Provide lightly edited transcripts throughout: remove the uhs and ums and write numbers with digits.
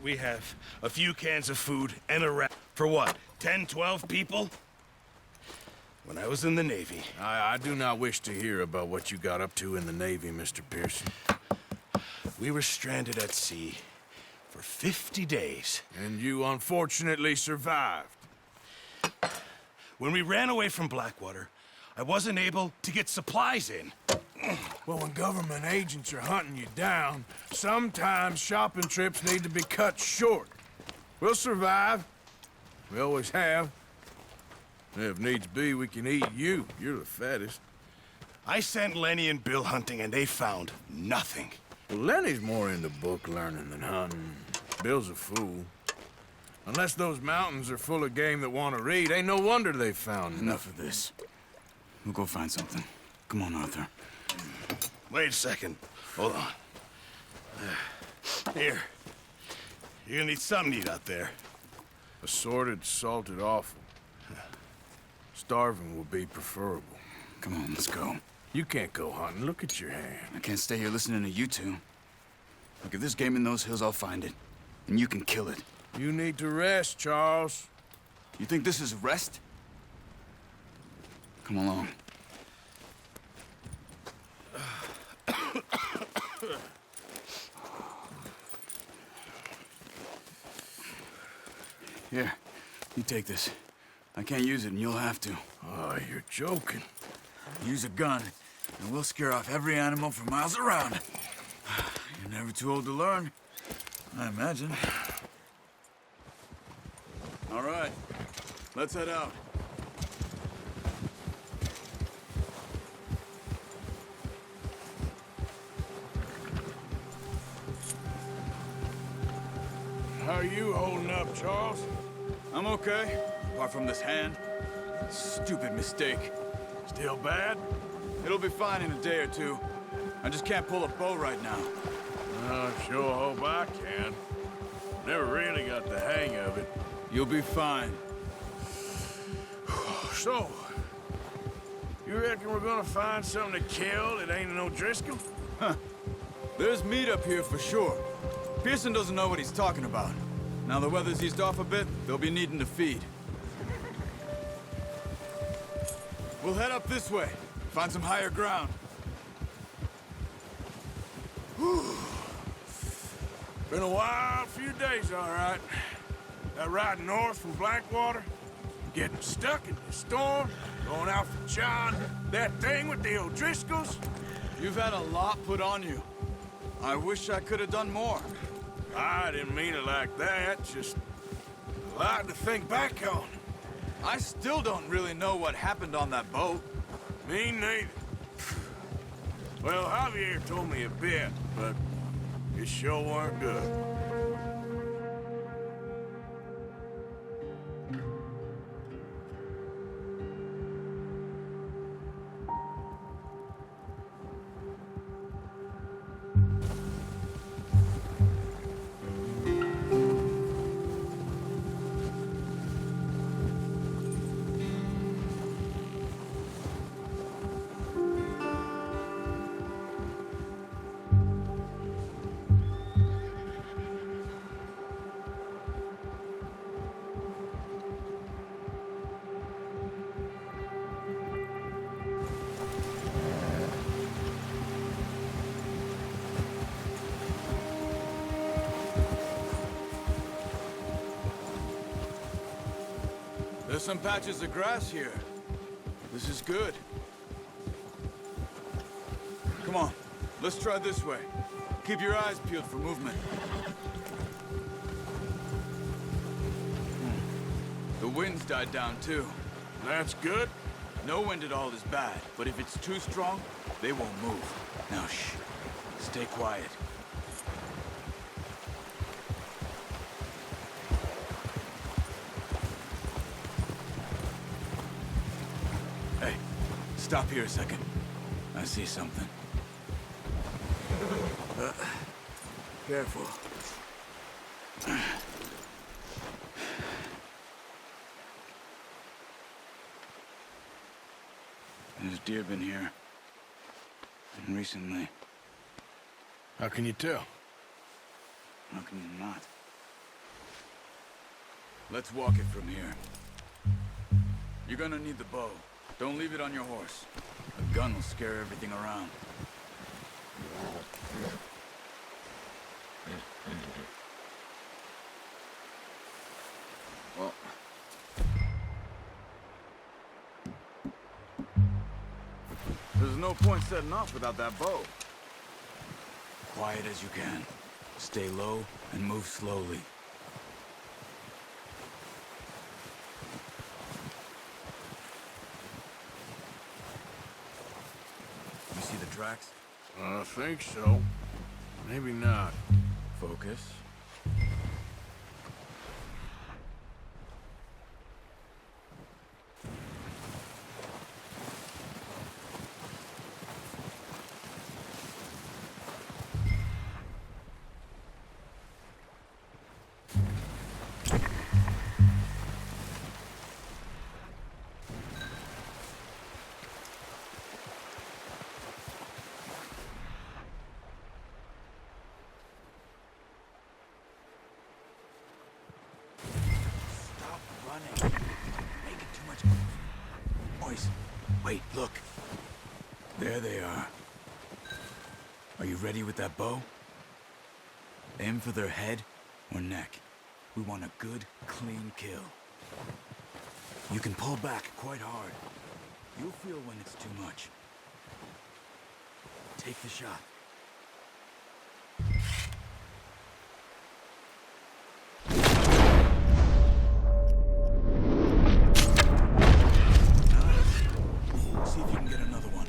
we have a few cans of food and a wrap. For what, 10, 12 people? When I was in the Navy... I do not wish to hear about what you got up to in the Navy, Mr. Pearson. We were stranded at sea for 50 days. And you unfortunately survived. When we ran away from Blackwater, I wasn't able to get supplies in. Well, when government agents are hunting you down, sometimes shopping trips need to be cut short. We'll survive. We always have. If needs be, we can eat you. You're the fattest. I sent Lenny and Bill hunting, and they found nothing. Well, Lenny's more into book learning than hunting. Bill's a fool. Unless those mountains are full of game that want to read, ain't no wonder they found Enough of this. We'll go find something. Come on, Arthur. Wait a second. Hold on. Here. You're gonna need something to eat out there. Assorted, salted offal. Starving will be preferable. Come on, let's go. You can't go hunting. Look at your hand. I can't stay here listening to you two. Look, if there's game in those hills, I'll find it. And you can kill it. You need to rest, Charles. You think this is rest? Come along. Here, you take this. I can't use it, and you'll have to. Oh, you're joking. Use a gun, and we'll scare off every animal for miles around. You're never too old to learn, I imagine. All right, let's head out. How are you holding up, Charles? I'm okay, apart from this hand. Stupid mistake. Still bad? It'll be fine in a day or two. I just can't pull a bow right now. I sure hope I can. Never really got the hang of it. You'll be fine. So, you reckon we're gonna find something to kill that ain't no Driscoll? Huh. There's meat up here for sure. Pearson doesn't know what he's talking about. Now the weather's eased off a bit, they'll be needing to feed. We'll head up this way. Find some higher ground. Whew. Been a wild few days, all right. That ride north from Blackwater, getting stuck in the storm, going out for John, that thing with the O'Driscolls. You've had a lot put on you. I wish I could have done more. I didn't mean it like that, just a lot to think back on. I still don't really know what happened on that boat. Me neither. Well, Javier told me a bit, but it sure weren't good. There's some patches of grass here. This is good. Come on, let's try this way. Keep your eyes peeled for movement. The wind's died down too. That's good. No wind at all is bad, but if it's too strong, they won't move. Now shh, stay quiet. Hey, stop here a second. I see something. Careful. There's deer been here. And recently. How can you tell? How can you not? Let's walk it from here. You're gonna need the bow. Don't leave it on your horse. A gun will scare everything around. Well... There's no point setting off without that bow. Quiet as you can. Stay low and move slowly. You see the tracks? I think so. Maybe not. Focus. Making too much noise. Wait, look. There they are. Are you ready with that bow? Aim for their head or neck. We want a good, clean kill. You can pull back quite hard. You'll feel when it's too much. Take the shot. See if you can get another one.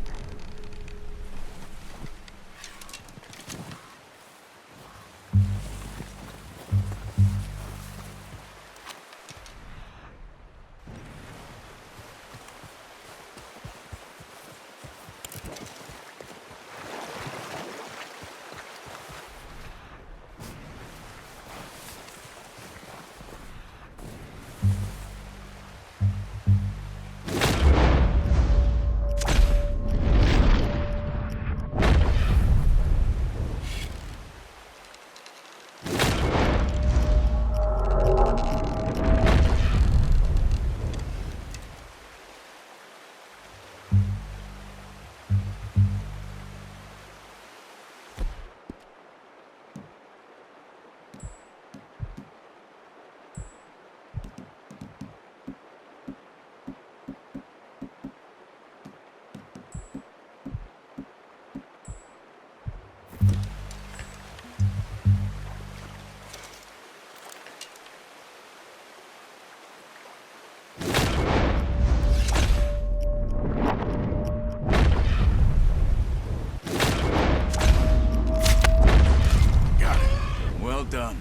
Done.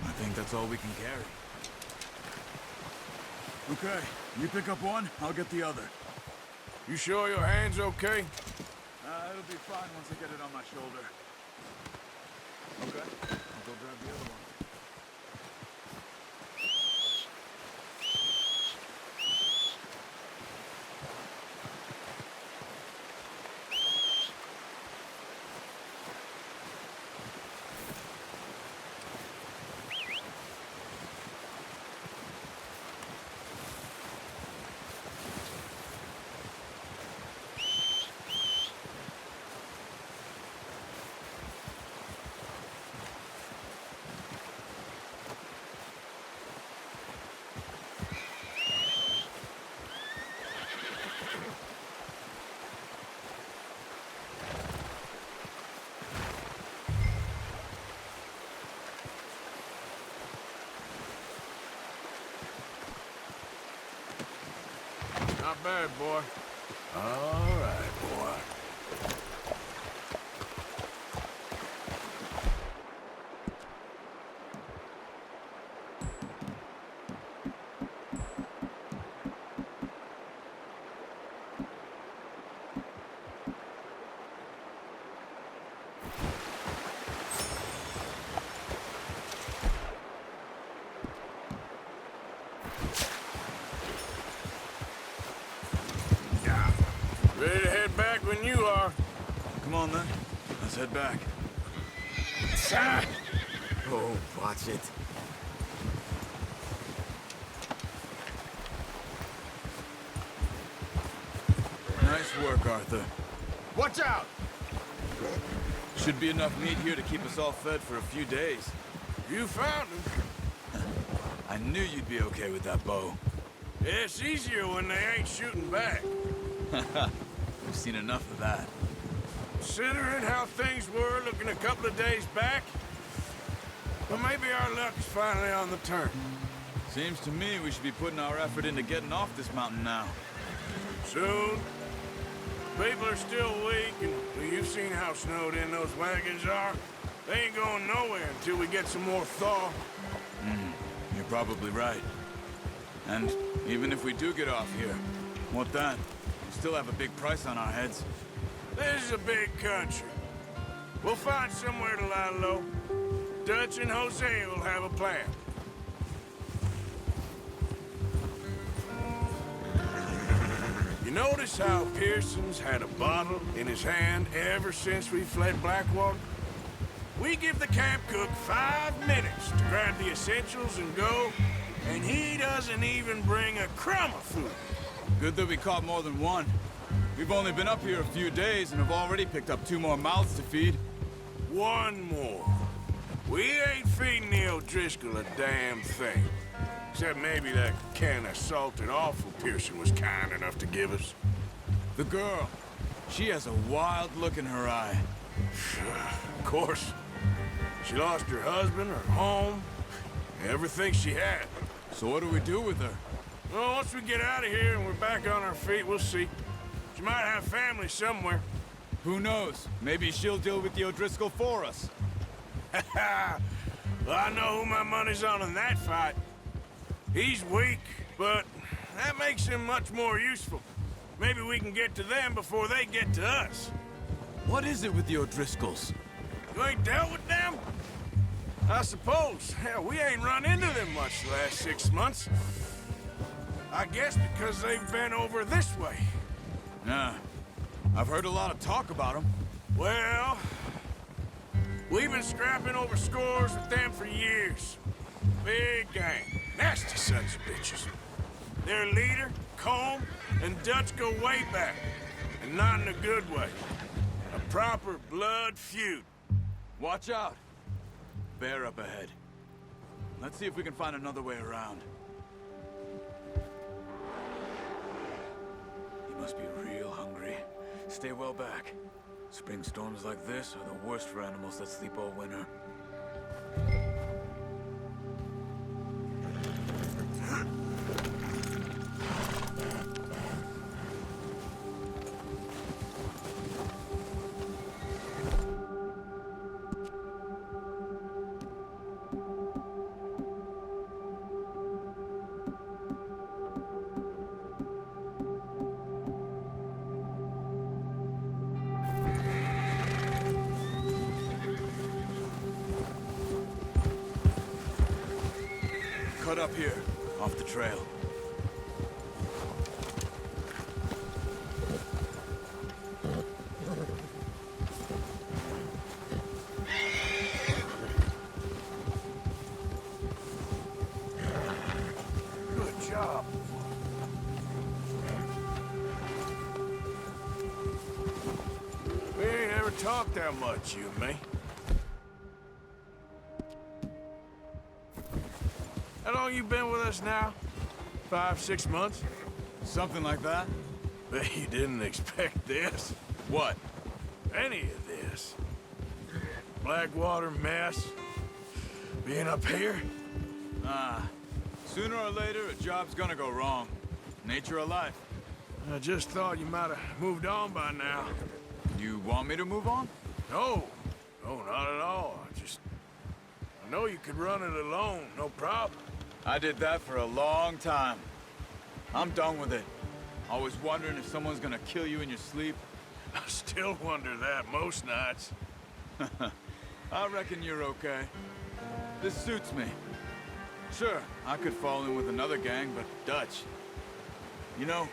I think that's all we can carry. Okay, you pick up one, I'll get the other. You sure your hand's okay? It'll be fine once I get it on my shoulder. Okay, I'll go grab the other one. Not bad, boy. All right, boy. Ready to head back when you are. Come on, then. Let's head back. Ah! Oh, watch it. Nice work, Arthur. Watch out! Should be enough meat here to keep us all fed for a few days. You found him. I knew you'd be okay with that bow. It's easier when they ain't shooting back. We've seen enough of that. Considering how things were looking a couple of days back, well, maybe our luck's finally on the turn. Seems to me we should be putting our effort into getting off this mountain now. Soon. People are still weak, and well, you've seen how snowed in those wagons are. They ain't going nowhere until we get some more thaw. You're probably right. And even if we do get off here, what then? We still have a big price on our heads. This is a big country. We'll find somewhere to lie low. Dutch and Jose will have a plan. You notice how Pearson's had a bottle in his hand ever since we fled Blackwater? We give the camp cook 5 minutes to grab the essentials and go, and he doesn't even bring a crumb of food. Good that we caught more than one. We've only been up here a few days and have already picked up 2 more mouths to feed. One more. We ain't feeding the O'Driscoll a damn thing. Except maybe that can of salted offal Pearson was kind enough to give us. The girl, she has a wild look in her eye. Of course. She lost her husband, her home, everything she had. So what do we do with her? Well, once we get out of here and we're back on our feet, we'll see. She might have family somewhere. Who knows? Maybe she'll deal with the O'Driscoll for us. Well, I know who my money's on in that fight. He's weak, but that makes him much more useful. Maybe we can get to them before they get to us. What is it with the O'Driscolls? You ain't dealt with them? I suppose. Hell, we ain't run into them much the last 6 months. I guess because they've been over this way. Nah. I've heard a lot of talk about them. Well, we've been scrapping over scores with them for years. Big gang. Nasty sons of bitches. Their leader, Combe, and Dutch go way back. And not in a good way. A proper blood feud. Watch out. Bear up ahead. Let's see if we can find another way around. He must be real hungry. Stay well back. Spring storms like this are the worst for animals that sleep all winter. Cut up here, off the trail. Good job. We ain't ever talked that much, you and me. How long you been with us now? 5, 6 months? Something like that? Bet you didn't expect this. What? Any of this. Blackwater mess. Being up here. Sooner or later, a job's gonna go wrong. Nature of life. I just thought you might have moved on by now. You want me to move on? No. No, not at all. I know you could run it alone, no problem. I did that for a long time. I'm done with it. Always wondering if someone's gonna kill you in your sleep. I still wonder that most nights. I reckon you're okay. This suits me. Sure, I could fall in with another gang, but Dutch... You know,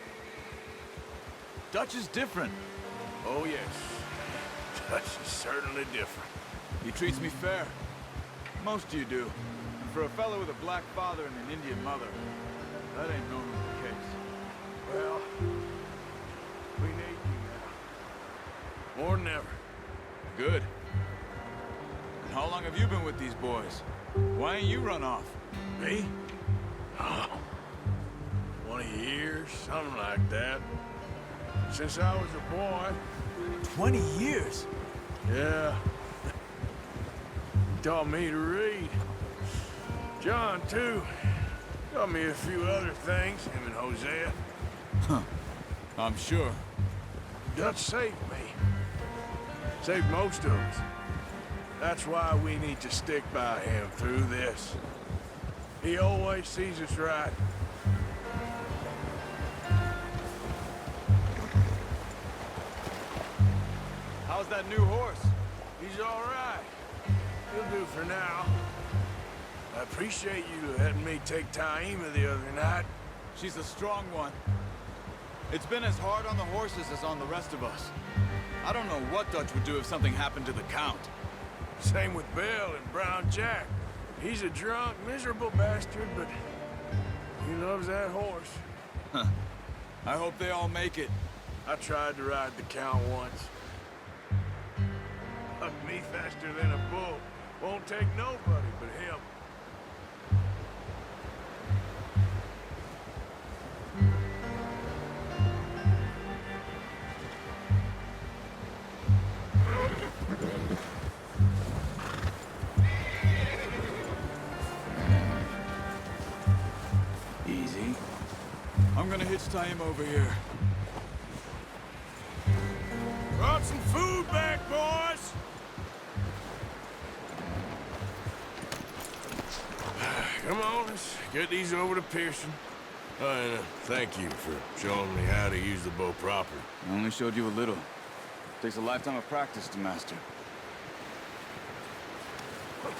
Dutch is different. Oh, yes. Dutch is certainly different. He treats me fair. Most of you do. And for a fellow with a black father and an Indian mother, that ain't normally the case. Well, we need you. More than ever. Good. And how long have you been with these boys? Why ain't you run off? Me? Oh, 20 years, something like that. Since I was a boy. 20 years? Yeah. He taught me to read. John, too. Taught me a few other things, him and Hosea. I'm sure. Dutch saved me. Saved most of us. That's why we need to stick by him through this. He always sees us right. How's that new horse? He's all right. He'll do for now. I appreciate you letting me take Taima the other night. She's a strong one. It's been as hard on the horses as on the rest of us. I don't know what Dutch would do if something happened to the Count. Same with Bill and Brown Jack. He's a drunk, miserable bastard, but he loves that horse. I hope they all make it. I tried to ride the Count once. Hugged me faster than a bull. Won't take nobody but him. Easy. I'm gonna hitch Taima over here. Brought some food back, boys! Come on, let's get these over to Pearson. And thank you for showing me how to use the bow properly. I only showed you a little. Takes a lifetime of practice to master. Well.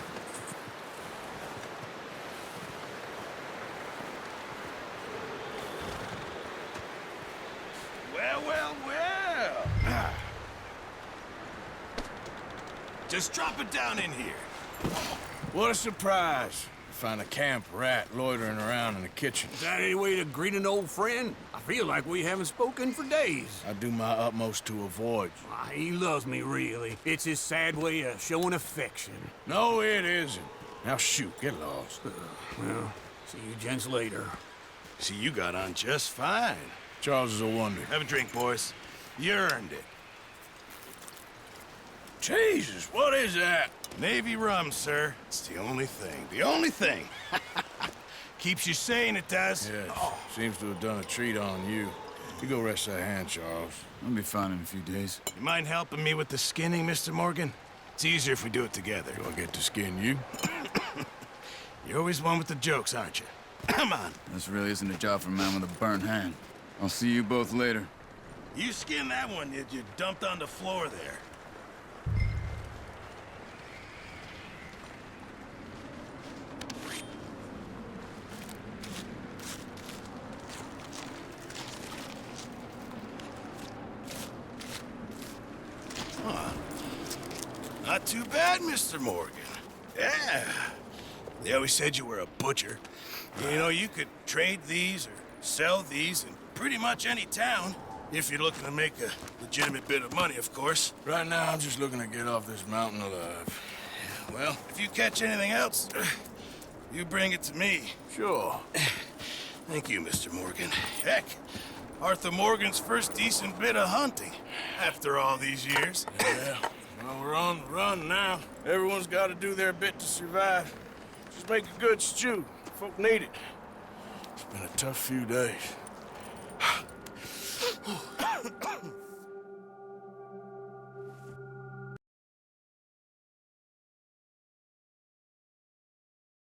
Just drop it down in here. What a surprise. Find a camp rat loitering around in the kitchen. Is that any way to greet an old friend? I feel like we haven't spoken for days. I do my utmost to avoid you. He loves me, really. It's his sad way of showing affection. No, it isn't. Now shoot, get lost. Well, see you gents later. See, you got on just fine. Charles is a wonder. Have a drink, boys. You earned it. Jesus, what is that? Navy rum, sir. It's the only thing. The only thing. Keeps you sane, it does. Yes, seems to have done a treat on you. You go rest that hand, Charles. I'll be fine in a few days. You mind helping me with the skinning, Mr. Morgan? It's easier if we do it together. Do I get to skin you? You're always one with the jokes, aren't you? Come on. This really isn't a job for a man with a burnt hand. I'll see you both later. You skinned that one that you dumped on the floor there. Not too bad, Mr. Morgan. Yeah. They always said you were a butcher. You know, you could trade these or sell these in pretty much any town. If you're looking to make a legitimate bit of money, of course. Right now, I'm just looking to get off this mountain alive. Well, if you catch anything else, you bring it to me. Sure. Thank you, Mr. Morgan. Heck, Arthur Morgan's first decent bit of hunting after all these years. Yeah. Well, we're on the run now. Everyone's got to do their bit to survive. Just make a good stew. Folk need it. It's been a tough few days.